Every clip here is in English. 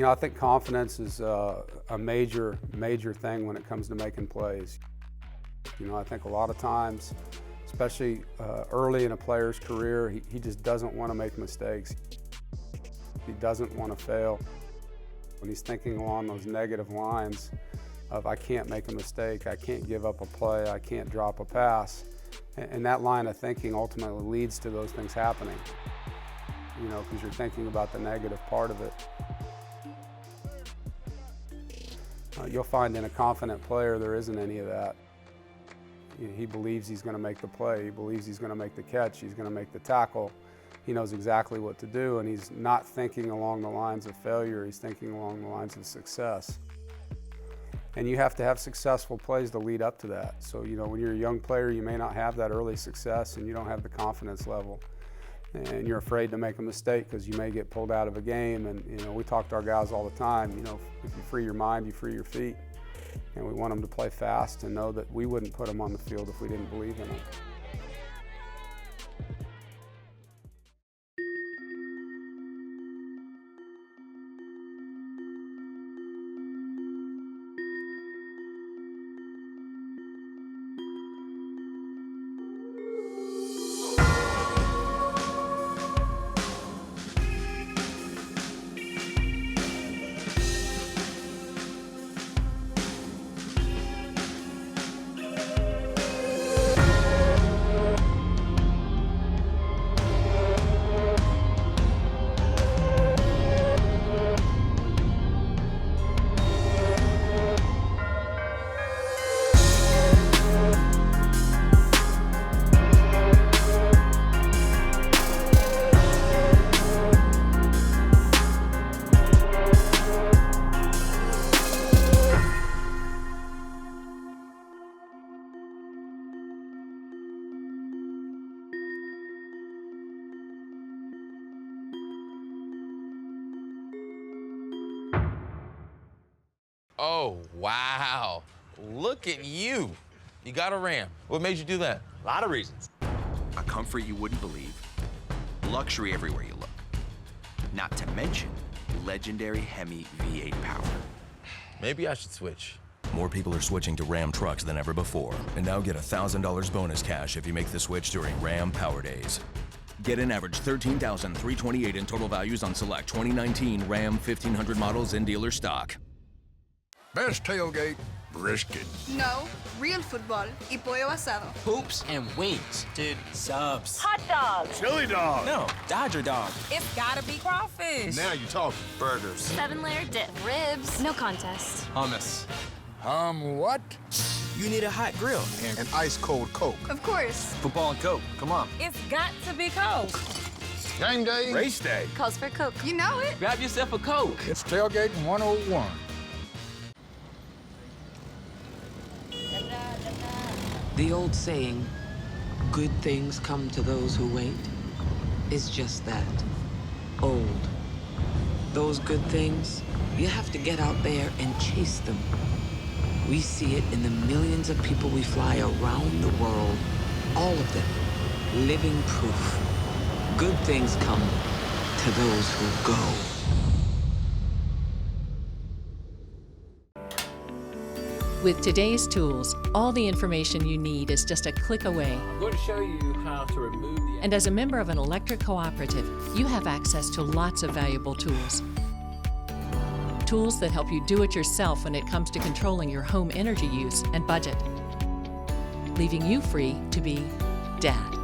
I think confidence is a major thing when it comes to making plays. I think a lot of times, especially early in a player's career, he just doesn't want to make mistakes. He doesn't want to fail. When he's thinking along those negative lines of, I can't make a mistake, I can't give up a play, I can't drop a pass, and that line of thinking ultimately leads to those things happening, because you're thinking about the negative part of it. You'll find in a confident player there isn't any of that. He believes he's going to make the play, he believes he's going to make the catch, he's going to make the tackle. He knows exactly what to do, and he's not thinking along the lines of failure, he's thinking along the lines of success. And you have to have successful plays to lead up to that. So, when you're a young player, you may not have that early success and you don't have the confidence level. And you're afraid to make a mistake because you may get pulled out of a game. And, we talk to our guys all the time, if you free your mind, you free your feet. And we want them to play fast and know that we wouldn't put them on the field if we didn't believe in them. Oh, wow. Look at you. You got a Ram. What made you do that? A lot of reasons. A comfort you wouldn't believe. Luxury everywhere you look. Not to mention legendary Hemi V8 power. Maybe I should switch. More people are switching to Ram trucks than ever before. And now get $1,000 bonus cash if you make the switch during Ram Power Days. Get an average $13,328 in total values on select 2019 Ram 1500 models in dealer stock. Best tailgate, brisket. No, real football y pollo asado. Hoops and wings. Dude, subs. Hot dog. Chili dog. No, Dodger dog. It's gotta be crawfish. Now you're talking. Burgers. 7-layer dip. Ribs. No contest. Hummus. What? You need a hot grill. And an ice-cold Coke. Of course. Football and Coke. Come on. It's got to be Coke. Game day. Race day. Calls for Coke. You know it. Grab yourself a Coke. It's Tailgating 101. The old saying, good things come to those who wait, is just that, old. Those good things, you have to get out there and chase them. We see it in the millions of people we fly around the world, all of them, living proof. Good things come to those who go. With today's tools, all the information you need is just a click away. I'm going to show you how to remove the... And as a member of an electric cooperative, you have access to lots of valuable tools. Tools that help you do it yourself when it comes to controlling your home energy use and budget, leaving you free to be Dad.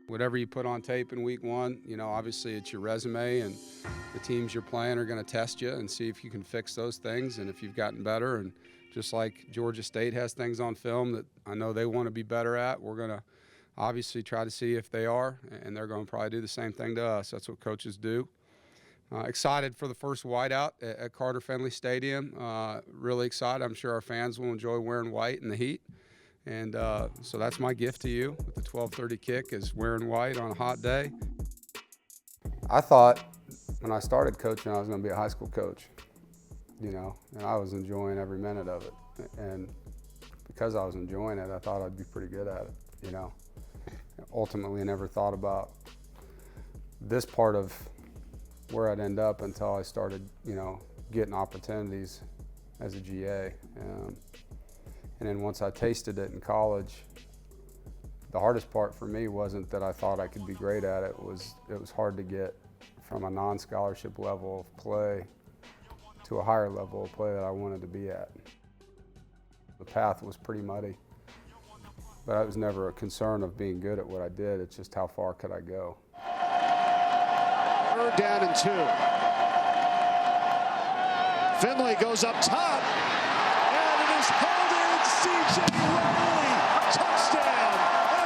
Whatever you put on tape in week one, obviously it's your resume, and the teams you're playing are going to test you and see if you can fix those things and if you've gotten better. And just like Georgia State has things on film that I know they want to be better at, we're going to obviously try to see if they are, and they're going to probably do the same thing to us. That's what coaches do. Excited for the first whiteout at Carter Finley Stadium. Really excited. I'm sure our fans will enjoy wearing white in the heat. And so that's my gift to you with the 12:30 kick, is wearing white on a hot day. I thought when I started coaching I was going to be a high school coach, you know, and I was enjoying every minute of it. And because I was enjoying it, I thought I'd be pretty good at it, you know. Ultimately, I never thought about this part of where I'd end up until I started, you know, getting opportunities as a GA. And then once I tasted it in college, the hardest part for me wasn't that I thought I could be great at it. It was hard to get from a non-scholarship level of play to a higher level of play that I wanted to be at. The path was pretty muddy, but it was never a concern of being good at what I did. It's just how far could I go. 3rd down and 2. Finley goes up top, and it is holding C.J. Riley. Touchdown,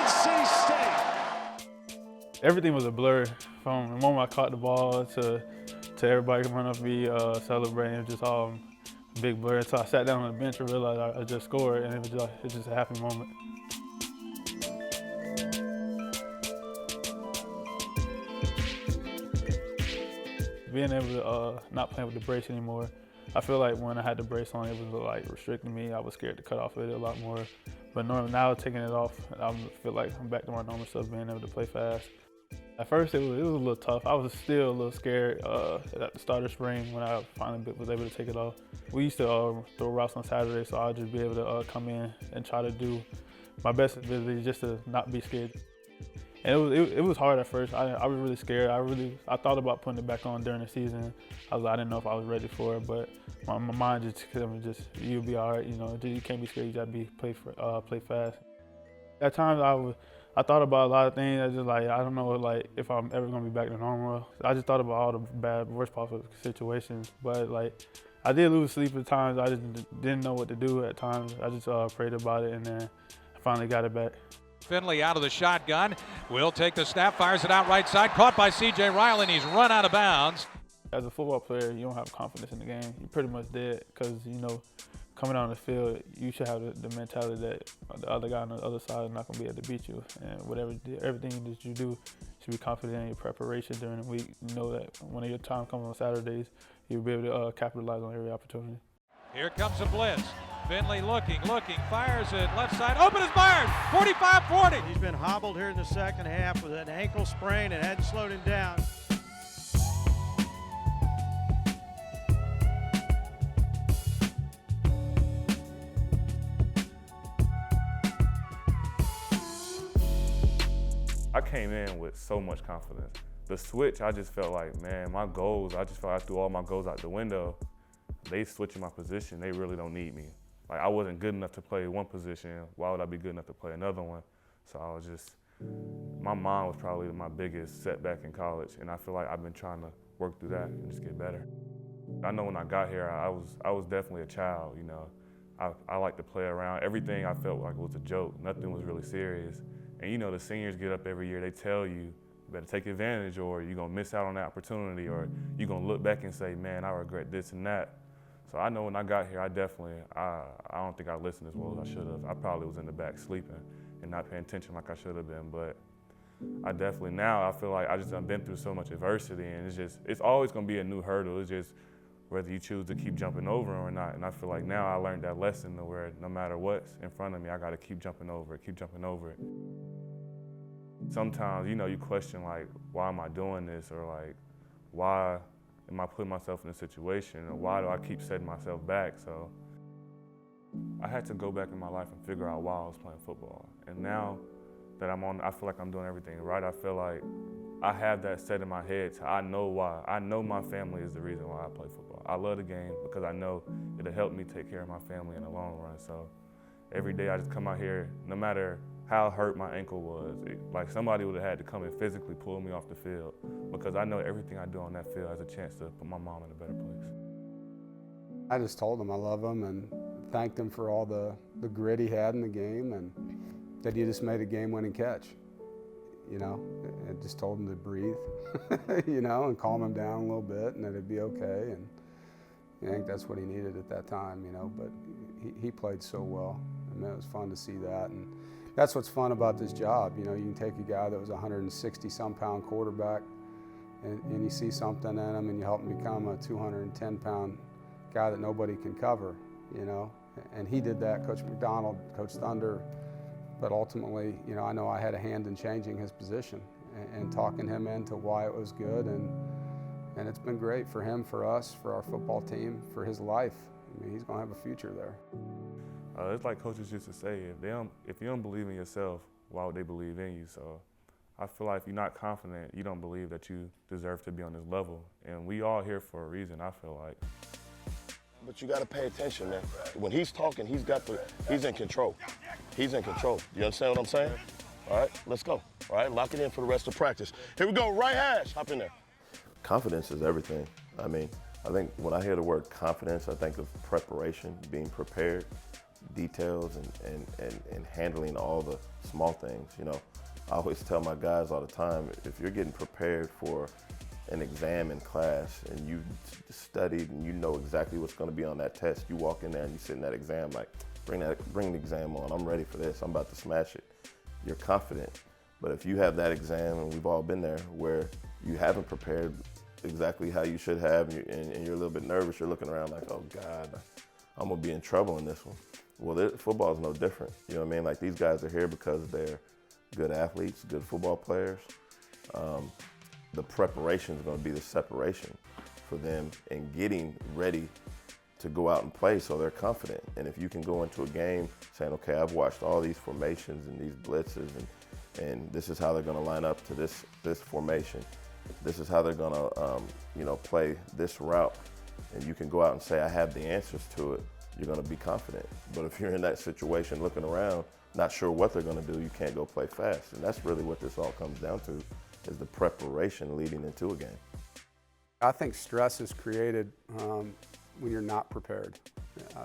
NC State. Everything was a blur from the moment I caught the ball to everybody running up me celebrating. It was just all a big blur. So I sat down on the bench and realized I just scored, and it was just a happy moment. Being able to not playing with the brace anymore, I feel like when I had the brace on, it was like restricting me. I was scared to cut off with it a lot more. But now taking it off, I feel like I'm back to my normal stuff, being able to play fast. At first, it was a little tough. I was still a little scared at the start of spring when I finally was able to take it off. We used to throw routes on Saturday, so I'll just be able to come in and try to do my best ability just to not be scared. And it was hard at first. I was really scared. I thought about putting it back on during the season. I didn't know if I was ready for it, but my mind just you'll be all right. You know, you can't be scared. You gotta play fast. At times I thought about a lot of things. I just I don't know if I'm ever gonna be back to normal. I just thought about all the worst possible situations. But I did lose sleep at times. I just didn't know what to do at times. I just prayed about it, and then I finally got it back. Finley out of the shotgun, will take the snap, fires it out right side, caught by C.J. Riley, and he's run out of bounds. As a football player, you don't have confidence in the game. You're pretty much dead because, you know, coming on the field, you should have the mentality that the other guy on the other side is not going to be able to beat you. And everything that you do, you should be confident in your preparation during the week. You know that when your time comes on Saturdays, you'll be able to capitalize on every opportunity. Here comes a blitz. Finley looking, fires it left side, open is Myers, 45-40. He's been hobbled here in the second half with an ankle sprain and hadn't slowed him down. I came in with so much confidence. The switch, I just felt like, man, my goals, I just felt like I threw all my goals out the window. They switching my position, they really don't need me. I wasn't good enough to play one position. Why would I be good enough to play another one? So I was just, my mind was probably my biggest setback in college, and I feel like I've been trying to work through that and just get better. I know when I got here, I was definitely a child, you know. I like to play around. Everything I felt like was a joke. Nothing was really serious. And you know, the seniors get up every year, they tell you, you better take advantage or you're gonna miss out on that opportunity or you're gonna look back and say, man, I regret this and that. So I know when I got here, I don't think I listened as well as I should have. I probably was in the back sleeping and not paying attention like I should have been, but I definitely, now I feel like I just done been through so much adversity and it's always gonna be a new hurdle. It's just whether you choose to keep jumping over or not. And I feel like now I learned that lesson to where no matter what's in front of me, I gotta keep jumping over it. Sometimes, you know, you question like, why am I doing this? Or like, why am I putting myself in a situation? Or why do I keep setting myself back? So I had to go back in my life and figure out why I was playing football. And now that I feel like I'm doing everything right. I feel like I have that set in my head. So I know why. I know my family is the reason why I play football. I love the game because I know it'll help me take care of my family in the long run. So every day I just come out here, no matter how hurt my ankle was, like somebody would have had to come and physically pull me off the field because I know everything I do on that field has a chance to put my mom in a better place. I just told him I love him and thanked him for all the grit he had in the game and that he just made a game-winning catch, you know? and just told him to breathe, you know, and calm him down a little bit, and that it'd be okay. And I think that's what he needed at that time, you know. But he played so well. I mean, it was fun to see that, and that's what's fun about this job. You know, you can take a guy that was a 160-some-pound quarterback, and you see something in him, and you help him become a 210-pound guy that nobody can cover, you know. And he did that. Coach McDonald, Coach Thunder. But ultimately, you know I had a hand in changing his position and talking him into why it was good, and it's been great for him, for us, for our football team, for his life. I mean, he's going to have a future there. It's like coaches used to say, if you don't believe in yourself, why would they believe in you? So I feel like if you're not confident, you don't believe that you deserve to be on this level. And we all here for a reason, I feel like. But you got to pay attention, man. When he's talking, he's in control. He's in control. You understand what I'm saying? All right, let's go. All right, lock it in for the rest of practice. Here we go, right hash, hop in there. Confidence is everything. I mean, I think when I hear the word confidence, I think of preparation, being prepared, details, and handling all the small things. You know, I always tell my guys all the time, if you're getting prepared for an exam in class and you studied and you know exactly what's going to be on that test, you walk in there and you sit in that exam like, bring the exam on, I'm ready for this, I'm about to smash it. You're confident. But if you have that exam, and we've all been there, where you haven't prepared exactly how you should have, and you're a little bit nervous, you're looking around like, oh God, I'm gonna be in trouble in this one. Well, football is no different. You know what I mean? Like, these guys are here because they're good athletes, good football players. The preparation is going to be the separation for them in getting ready to go out and play, so they're confident. And if you can go into a game saying, okay, I've watched all these formations and these blitzes, and this is how they're going to line up to this formation. This is how they're going to play this route. And you can go out and say, I have the answers to it. You're going to be confident. But if you're in that situation looking around, not sure what they're going to do, you can't go play fast. And that's really what this all comes down to, is the preparation leading into a game. I think stress is created when you're not prepared.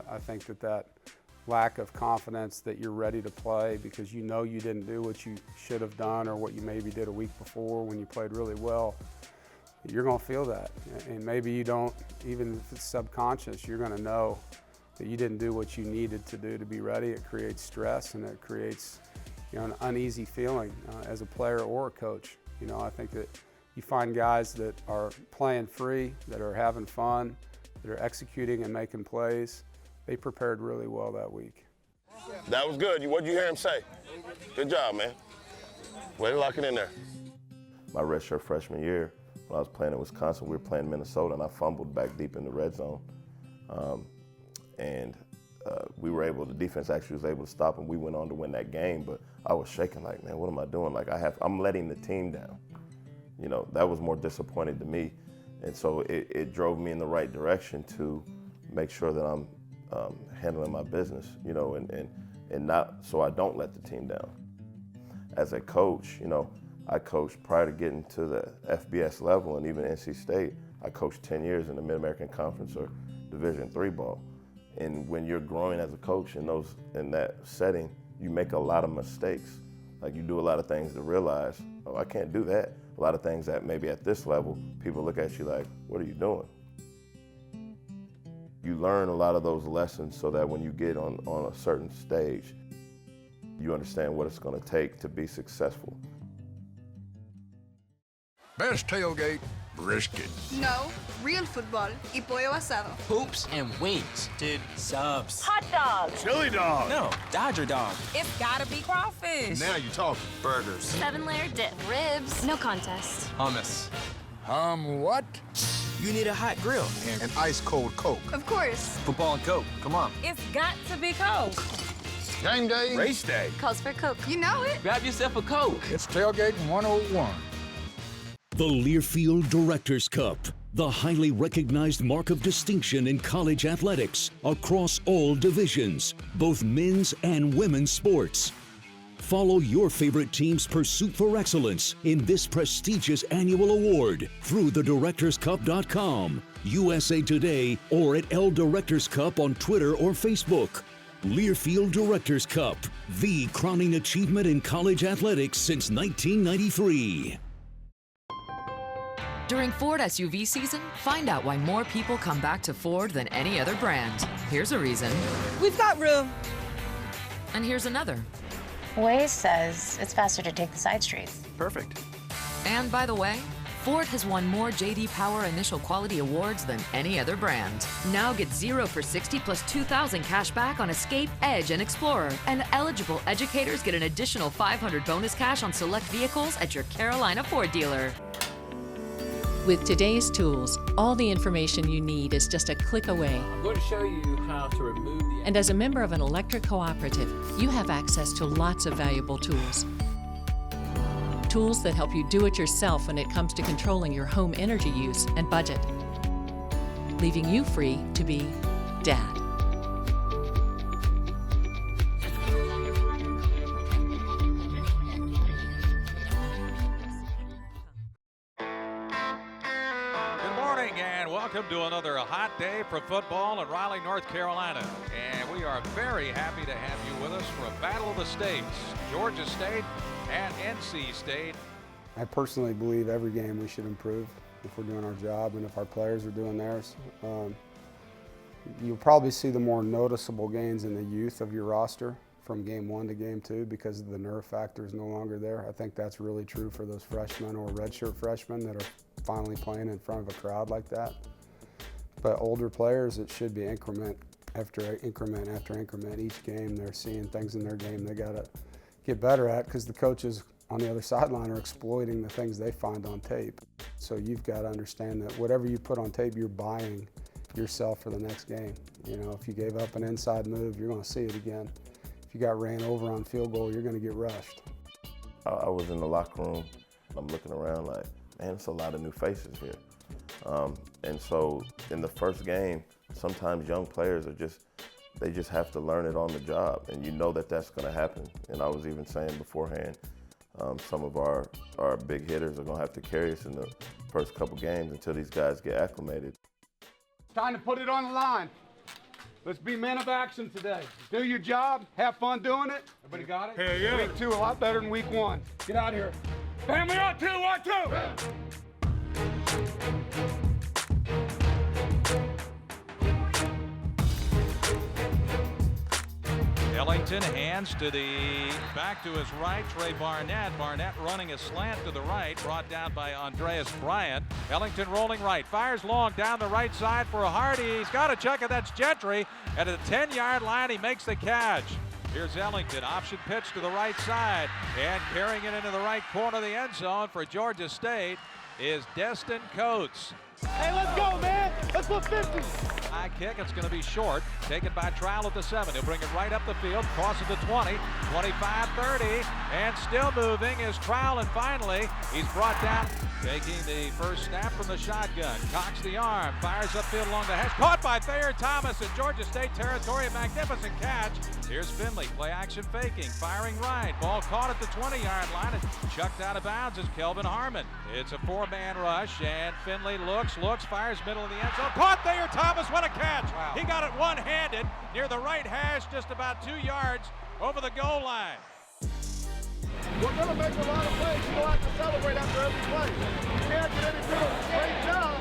I think that lack of confidence that you're ready to play because you know you didn't do what you should have done or what you maybe did a week before when you played really well, you're going to feel that. And maybe you don't, even if it's subconscious, you're going to know that you didn't do what you needed to do to be ready. It creates stress, and it creates, an uneasy feeling as a player or a coach. I think that you find guys that are playing free, that are having fun, that are executing and making plays. They prepared really well that week. That was good. What did you hear him say? Good job, man. Way to lock it in there. My redshirt freshman year, when I was playing in Wisconsin, we were playing Minnesota, and I fumbled back deep in the red zone. We were able, the defense actually was able to stop, and we went on to win that game. But I was shaking like, man, what am I doing? Like, I'm letting the team down. That was more disappointing to me. And so it drove me in the right direction to make sure that I'm handling my business, and not so I don't let the team down. As a coach, I coached prior to getting to the FBS level and even NC State. I coached 10 years in the Mid-American Conference or Division III ball. And when you're growing as a coach in that setting, you make a lot of mistakes. Like, you do a lot of things to realize, oh, I can't do that. A lot of things that maybe at this level, people look at you like, what are you doing? You learn a lot of those lessons so that when you get on a certain stage, you understand what it's going to take to be successful. Best tailgate, brisket. No, real football y pollo asado. Hoops and wings. Dude, subs. Hot dogs. Chili dog. No, Dodger dog. It's gotta be crawfish. Now you're talking. Burgers. 7-layer dip. Ribs. No contest. Hummus. What? You need a hot grill. And ice cold Coke. Of course. Football and Coke. Come on. It's got to be Coke. Game day. Race day. Calls for Coke. You know it. Grab yourself a Coke. It's Tailgate 101. The Learfield Directors Cup, the highly recognized mark of distinction in college athletics across all divisions, both men's and women's sports. Follow your favorite team's pursuit for excellence in this prestigious annual award through thedirectorscup.com, USA Today, or at L Directors Cup on Twitter or Facebook. Learfield Directors Cup, the crowning achievement in college athletics since 1993. During Ford SUV season, find out why more people come back to Ford than any other brand. Here's a reason. We've got room. And here's another. Waze says it's faster to take the side streets. Perfect. And by the way, Ford has won more J.D. Power Initial Quality Awards than any other brand. Now get 0 for 60 plus $2,000 cash back on Escape, Edge, and Explorer. And eligible educators get an additional $500 bonus cash on select vehicles at your Carolina Ford dealer. With today's tools, all the information you need is just a click away. I'm going to show you how to remove the... And as a member of an electric cooperative, you have access to lots of valuable tools. Tools that help you do it yourself when it comes to controlling your home energy use and budget, leaving you free to be Dad. Welcome to another hot day for football in Raleigh, North Carolina. And we are very happy to have you with us for a battle of the states, Georgia State and NC State. I personally believe every game we should improve if we're doing our job and if our players are doing theirs. You'll probably see the more noticeable gains in the youth of your roster from game 1 to game 2 because the nerve factor is no longer there. I think that's really true for those freshmen or redshirt freshmen that are finally playing in front of a crowd like that. But older players, it should be increment after increment after increment. Each game they're seeing things in their game they got to get better at because the coaches on the other sideline are exploiting the things they find on tape. So you've got to understand that whatever you put on tape, you're buying yourself for the next game. You know, if you gave up an inside move, you're going to see it again. If you got ran over on field goal, you're going to get rushed. I was in the locker room. I'm looking around like, man, it's a lot of new faces here. And so in the first game, sometimes young players they just have to learn it on the job, and you know that that's going to happen. And I was even saying beforehand, some of our big hitters are going to have to carry us in the first couple games until these guys get acclimated. Time to put it on the line. Let's be men of action today. Do your job, have fun doing it. Everybody got it? Hell yeah. Week 2 a lot better than week 1. Get out of here. Family on 2, 1, 2. Ellington hands to the back to his right, Trey Barnett. Barnett running a slant to the right, brought down by Andreas Bryant. Ellington rolling right, fires long down the right side for a Hardy. He's got a check, and that's Gentry. And at the 10-yard line, he makes the catch. Here's Ellington, option pitch to the right side, and carrying it into the right corner of the end zone for Georgia State is Destin Coates. Hey, let's go, man. Let's put 50. High kick, it's going to be short. Taken by Trowell at the 7. He'll bring it right up the field, crosses the 20, 25, 30, and still moving is Trowell, and finally he's brought down. Taking the first snap from the shotgun, cocks the arm, fires upfield along the hash, caught by Thayer Thomas in Georgia State territory, a magnificent catch. Here's Finley, play action faking, firing right, ball caught at the 20-yard line and chucked out of bounds is Kelvin Harmon. It's a 4-man rush, and Finley looks, fires middle of the end zone, caught Thayer Thomas, what a catch! Wow. He got it one-handed near the right hash, just about 2 yards over the goal line. We're going to make a lot of plays. You're going to have to celebrate after every play. You can't get any better. Great job.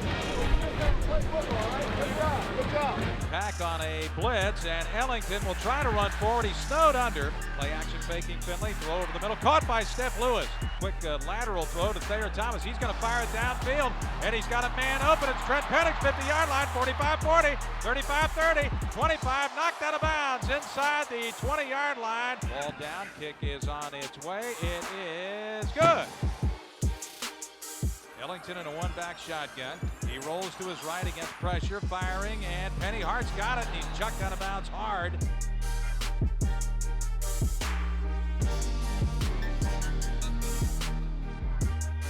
Play football, all right? Good job. Good job. Pack on a blitz, and Ellington will try to run forward. He's snowed under. Play action faking Finley. Throw over the middle. Caught by Steph Lewis. Quick lateral throw to Thayer Thomas. He's going to fire it downfield, and he's got a man open. It's Trent Penix, 50-yard line, 45-40, 35-30, 25, knocked out of bounds inside the 20-yard line. Ball down, kick is on its way. It is good. Ellington in a one-back shotgun. He rolls to his right against pressure, firing, and Penny Hart's got it, and he's chucked out of bounds hard.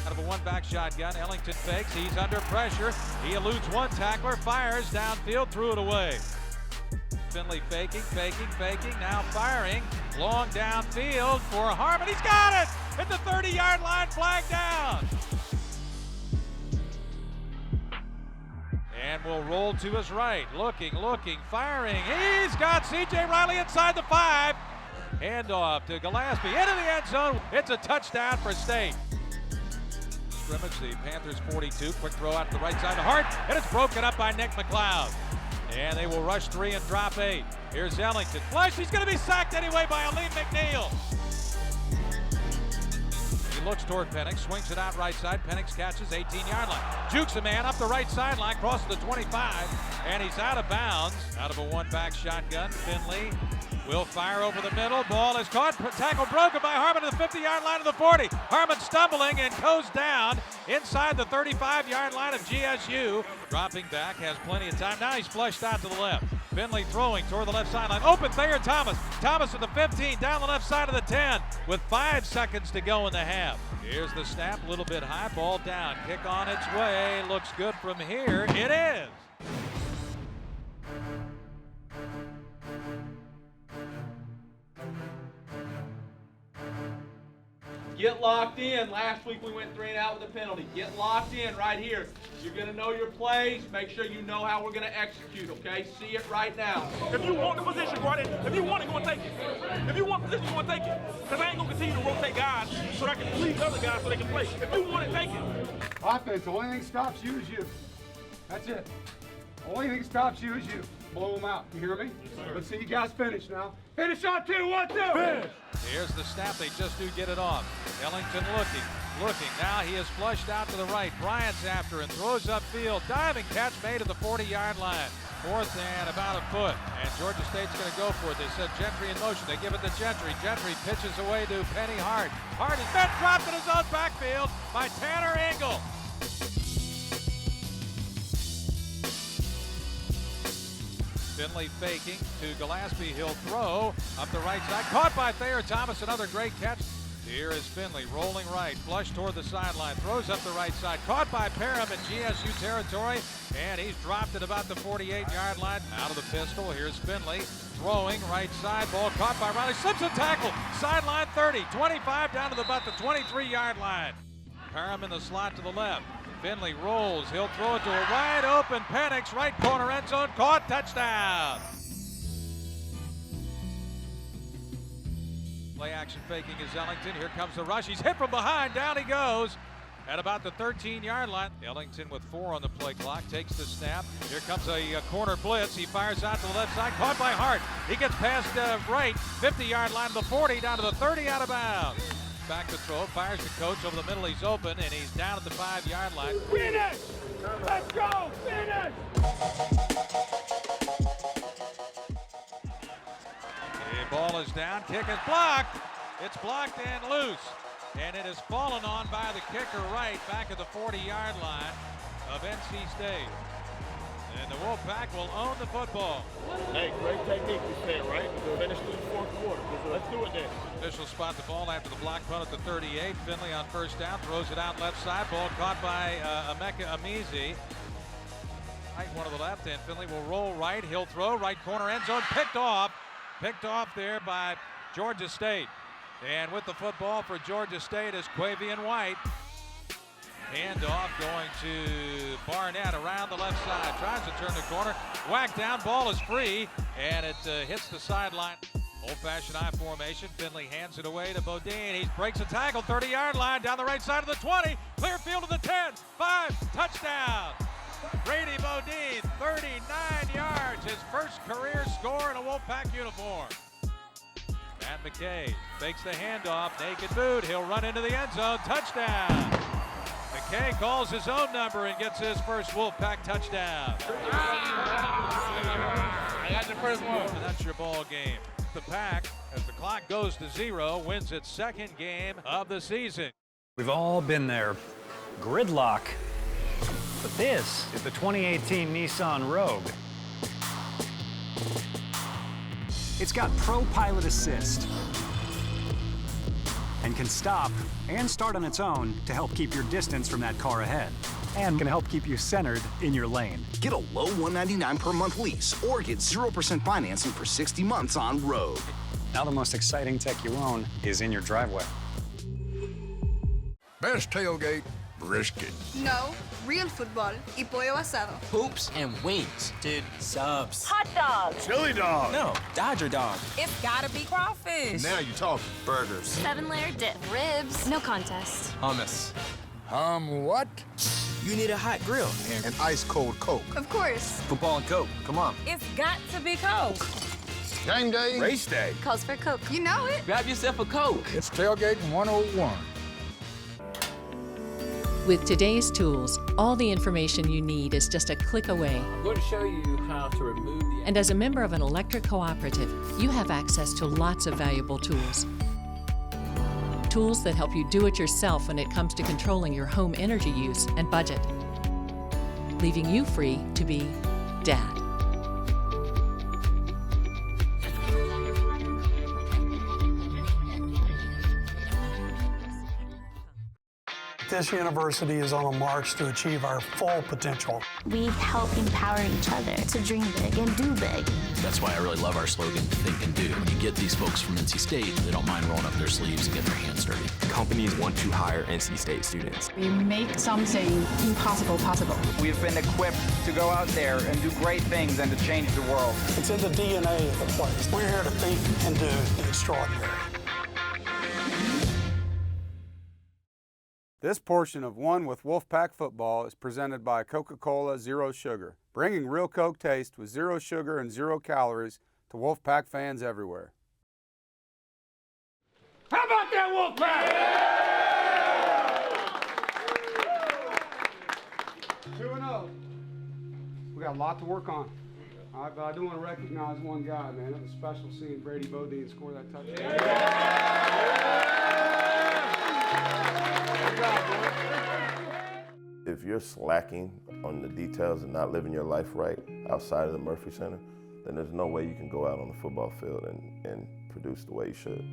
Out of a one-back shotgun, Ellington fakes, he's under pressure. He eludes one tackler, fires downfield, threw it away. Finley faking, now firing. Long downfield for Harmon, he's got it! At the 30-yard line, flag down. And will roll to his right, looking, firing. He's got C.J. Riley inside the 5. Handoff to Gillespie into the end zone. It's a touchdown for State. scrimmage, the Panthers 42. Quick throw out to the right side to Hart, and it's broken up by Nick McLeod. And they will rush 3 and drop 8. Here's Ellington. Flush, he's going to be sacked anyway by Aleem McNeil. He looks toward Penix, swings it out right side. Penix catches 18-yard line. Jukes a man up the right sideline, crosses the 25, and he's out of bounds. Out of a one-back shotgun, Finley will fire over the middle. Ball is caught. Tackle broken by Harmon to the 50-yard line of the 40. Harmon stumbling and goes down inside the 35-yard line of GSU. Dropping back, has plenty of time. Now he's flushed out to the left. Finley throwing toward the left sideline. Open Thayer Thomas. Thomas at the 15, down the left side of the 10 with 5 seconds to go in the half. Here's the snap, a little bit high, ball down. Kick on its way. Looks good from here. It is. Get locked in. Last week we went 3 and out with a penalty. Get locked in right here. You're going to know your plays. Make sure you know how we're going to execute, okay? See it right now. If you want the position, go ahead. If you want it, go and take it. If you want position, go and take it. Because I ain't going to continue to rotate guys so that I can leave other guys so they can play. If you want it, take it. Offense, the only thing stops you is you. That's it. The only thing stops you is you. Blow them out. You hear me? Let's see you guys finish now. Finish on 2, 1, 2. Finish. Here's the snap. They just do get it off. Ellington looking. Now he is flushed out to the right. Bryant's after and throws upfield. Diving catch made at the 40-yard line. 4th and about a foot. And Georgia State's going to go for it. They said Gentry in motion. They give it to Gentry. Gentry pitches away to Penny Hart. Hart has been dropped in his own backfield by Tanner Engel. Finley faking to Gillespie. He'll throw up the right side. Caught by Thayer Thomas. Another great catch. Here is Finley rolling right. Flush toward the sideline. Throws up the right side. Caught by Parham in GSU territory. And he's dropped at about the 48-yard line. Out of the pistol. Here's Finley throwing right side. Ball caught by Riley. Slips a tackle. Sideline 30. 25 down to about the 23-yard line. Parham in the slot to the left. Finley rolls. He'll throw it to a wide open Penix. Right corner end zone. Caught. Touchdown. Play action faking is Ellington. Here comes the rush. He's hit from behind. Down he goes at about the 13-yard line. Ellington with 4 on the play clock takes the snap. Here comes a corner blitz. He fires out to the left side. Caught by Hart. He gets past right. 50-yard line to the 40. Down to the 30 out of bounds. Back to throw. Fires the coach over the middle. He's open and he's down at the 5-yard line. Finish! Let's go! Finish! The ball is down. Kick is blocked. It's blocked and loose. And it is fallen on by the kicker right back at the 40-yard line of NC State. And the Wolfpack will own the football. Hey, great technique, you said, right? Finish through the 4th quarter. Let's do it then. Officials spot the ball after the block punt at the 38. Finley on first down, throws it out left side. Ball caught by Emeka Amizi. Right one to the left, and Finley will roll right. He'll throw right corner end zone. Picked off there by Georgia State. And with the football for Georgia State is Quavian White. Handoff going to Barnett around the left side. Tries to turn the corner. Whacked down. Ball is free. And it hits the sideline. Old-fashioned I formation. Finley hands it away to Bodine. He breaks a tackle. 30-yard line. Down the right side of the 20. Clear field to the 10. 5. Touchdown. Brady Bodine. 39 yards. His first career score in a Wolfpack uniform. Matt McKay fakes the handoff. Naked boot. He'll run into the end zone. Touchdown. McKay calls his own number and gets his first Wolfpack touchdown. I got the first one. And that's your ball game. The Pack, as the clock goes to 0, wins its 2nd game of the season. We've all been there. Gridlock. But this is the 2018 Nissan Rogue. It's got Pro Pilot Assist and can stop and start on its own to help keep your distance from that car ahead, and can help keep you centered in your lane. Get a low $199 per month lease or get 0% financing for 60 months on Rogue. Now the most exciting tech you own is in your driveway. Best tailgate, brisket. No, real football y pollo asado. Hoops and wings. Dude, subs. Hot dog. Chili dog. No, Dodger dog. It's gotta be crawfish. Now you're talking. Burgers. 7-layer dip. Ribs. No contest. Hummus. What? You need a hot grill. And an ice-cold Coke. Of course. Football and Coke, come on. It's got to be Coke. Game day. Race day. Calls for Coke. You know it. Grab yourself a Coke. It's Tailgating 101. With today's tools, all the information you need is just a click away. I'm going to show you how to remove the... And as a member of an electric cooperative, you have access to lots of valuable tools. Tools that help you do it yourself when it comes to controlling your home energy use and budget, leaving you free to be Dad. This university is on a march to achieve our full potential. We help empower each other to dream big and do big. That's why I really love our slogan, Think and Do. When you get these folks from NC State, they don't mind rolling up their sleeves and getting their hands dirty. Companies want to hire NC State students. We make something impossible possible. We've been equipped to go out there and do great things and to change the world. It's in the DNA of the place. We're here to think and do the extraordinary. This portion of One with Wolfpack Football is presented by Coca-Cola Zero Sugar, bringing real Coke taste with zero sugar and 0 calories to Wolfpack fans everywhere. How about that, Wolfpack? 2-0. We got a lot to work on. All right, but I do want to recognize one guy, man. It was special seeing Brady Bodine score that touchdown. If you're slacking on the details and not living your life right outside of the Murphy Center, then there's no way you can go out on the football field and produce the way you should.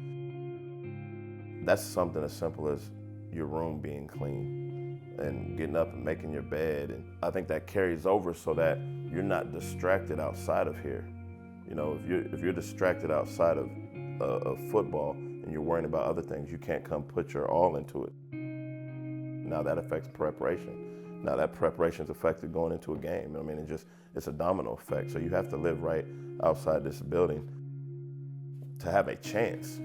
That's something as simple as your room being clean and getting up and making your bed. And I think that carries over so that you're not distracted outside of here. You know, if you're distracted outside of football and you're worrying about other things, you can't come put your all into it. Now that affects preparation. Now that preparation's affected going into a game. I mean, it's a domino effect. So you have to live right outside this building to have a chance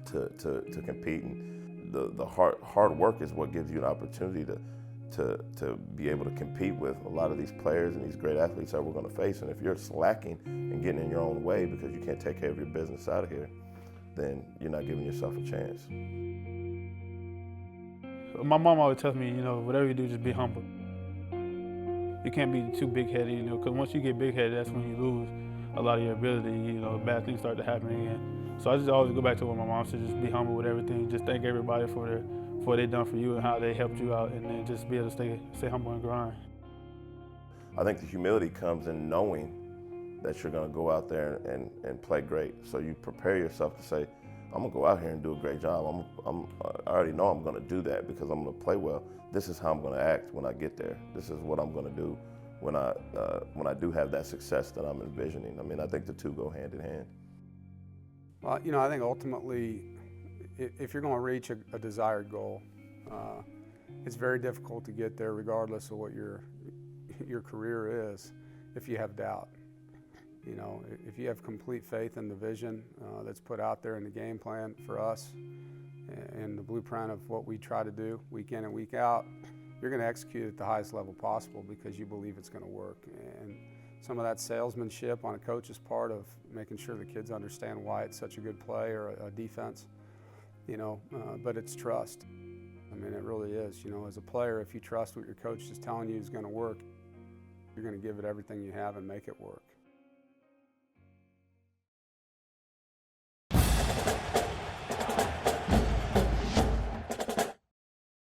to compete. And the hard work is what gives you an opportunity to be able to compete with a lot of these players and these great athletes that we're going to face. And if you're slacking and getting in your own way because you can't take care of your business out of here, then you're not giving yourself a chance. My mom always tells me, you know, whatever you do, just be humble. You can't be too big-headed, you know, because once you get big-headed, that's when you lose a lot of your ability, you know, bad things start to happen again. So I just always go back to what my mom said, just be humble with everything, just thank everybody for what they done for you and how they helped you out, and then just be able to stay humble and grind. I think the humility comes in knowing that you're going to go out there and play great. So you prepare yourself to say, I'm going to go out here and do a great job. I already know I'm going to do that because I'm going to play well. This is how I'm going to act when I get there. This is what I'm going to do when I do have that success that I'm envisioning. I mean, I think the two go hand in hand. Well, you know, I think ultimately, if you're going to reach a desired goal, it's very difficult to get there regardless of what your career is if you have doubt. You know, if you have complete faith in the vision that's put out there in the game plan for us and the blueprint of what we try to do week in and week out, you're going to execute at the highest level possible because you believe it's going to work. And some of that salesmanship on a coach's part of making sure the kids understand why it's such a good play or a defense, you know, but it's trust. I mean, it really is. You know, as a player, if you trust what your coach is telling you is going to work, you're going to give it everything you have and make it work.